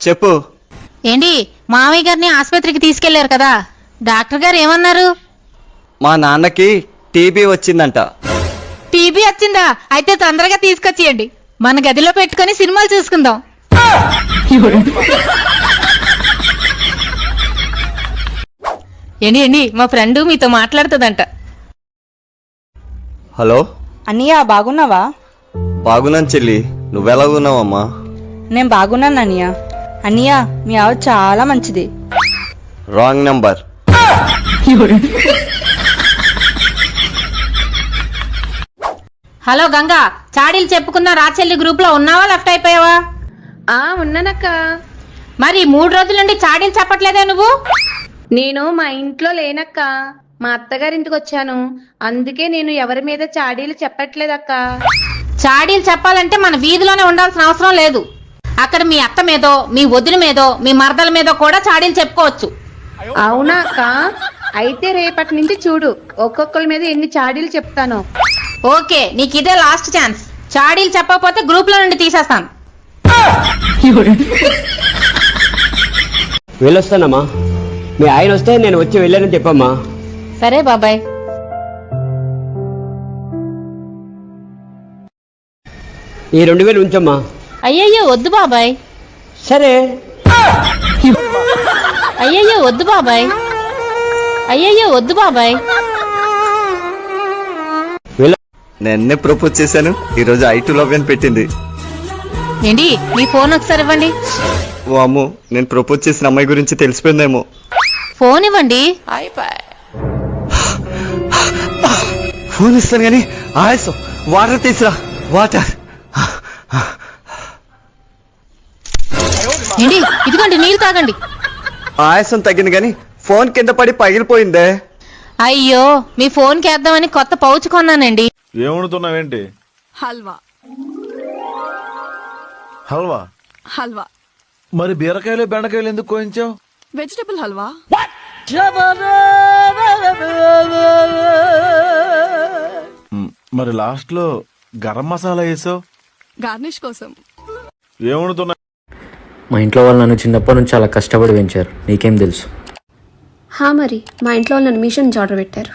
చెప్పు. ఏంటి మామయ్య గారిని ఆసుపత్రికి తీసుకెళ్లారు కదా, డాక్టర్ గారు ఏమన్నారు? మా నాన్నకి టీబీ వచ్చిందంట. టీబీ వచ్చిందా? అయితే తొందరగా తీసుకొచ్చేయండి, మన గదిలో పెట్టుకొని సినిమాలు చూసుకుందాం. ఏంటి మా ఫ్రెండ్ మీతో మాట్లాడుతుందంట. హలో అన్నయ్య, బాగున్నావా? బాగున్నాను చెల్లి, నువ్వెలా ఉన్నావమ్మా? నేను బాగున్నాను అన్నయ్య. అన్నయ్య, మీ ఆవిడ చాలా మంచిది. Wrong number. హలో గంగా, చాడీలు చెప్పుకున్న రాచెల్లి గ్రూప్ లో ఉన్నావా, లెఫ్ట్ అయిపోయావా? ఉన్నానక్క. మరి 3 రోజుల నుండి చాడీలు చెప్పట్లేదే నువ్వు? నేను మా ఇంట్లో లేనక్క, మా అత్తగారింటికి వచ్చాను. అందుకే నేను ఎవరి మీద చాడీలు చెప్పట్లేదక్క. చాడీలు చెప్పాలంటే మన వీధిలోనే ఉండాల్సిన అవసరం లేదు. అక్కడ మీ అత్త మీదో, మీ వదిన మీదో, మీ మరదల మీదో కూడా చాడీలు చెప్పుకోవచ్చు. అవునా అక్క? అయితే రేపటి నుంచి చూడు, ఒక్కొక్కరి మీద ఎన్ని చాడీలు చెప్తాను. ఓకే, నీకు ఇదే లాస్ట్ ఛాన్స్. చాడీలు చెప్పకపోతే గ్రూప్ లో నుండి తీసేస్తాను. వెళ్ళొస్తానమ్మా. మీ ఆయన వస్తే నేను వచ్చి వెళ్ళానని చెప్పమ్మా. సరే బాబాయ్. ఈ 2000 ఉంచమ్మా. అయ్యయ్యో వద్దు బాబాయ్. సరే. అయ్యయ్యో వద్దు బాబాయ్. అయ్యయ్యో వద్దు బాబాయ్. నిన్నే ప్రపోజ్ చేశాను, ఈ రోజు I2 లవ్ అని పెట్టింది. ఏంటి మీ ఫోన్ ఒకసారి ఇవ్వండి. ఓ అమ్ము, నేను ప్రపోజ్ చేసిన అమ్మాయి గురించి తెలిసిపోయిందేమో. ఫోన్ ఇవ్వండి. ఫోన్ ఇస్తాను కానీ ఆయాసం. వాటర్ తీసురా, వాటర్. ఏంటి ఇదిగోండి, నీళ్ళు తాగండి. ఆయాసం తగ్గింది కానీ ఫోన్ కింద పడి పగిలిపోయిందే. అయ్యో, మీ ఫోన్ కి వేద్దామని కొత్త పౌచ్ కొన్నానండి. ఏమనుతున్నావేంటి? హల్వా. హల్వా? హల్వా. మరి బీరకాయలు బెండకాయలు ఎందుకు కోయించావు? వెజిటబుల్ హల్వా. మరి లాస్ట్ లో గరం మసాలా వేసావు? గార్నిష్ కోసం. ఏమనుతున్నా? మా ఇంట్లో వాళ్ళు నన్ను చిన్నప్పటి నుంచి చాలా కష్టపడి పెంచారు, నీకేం తెలుసు? మరి మా ఇంట్లో నన్ను మిషన్ ఆర్డర్ పెట్టారు.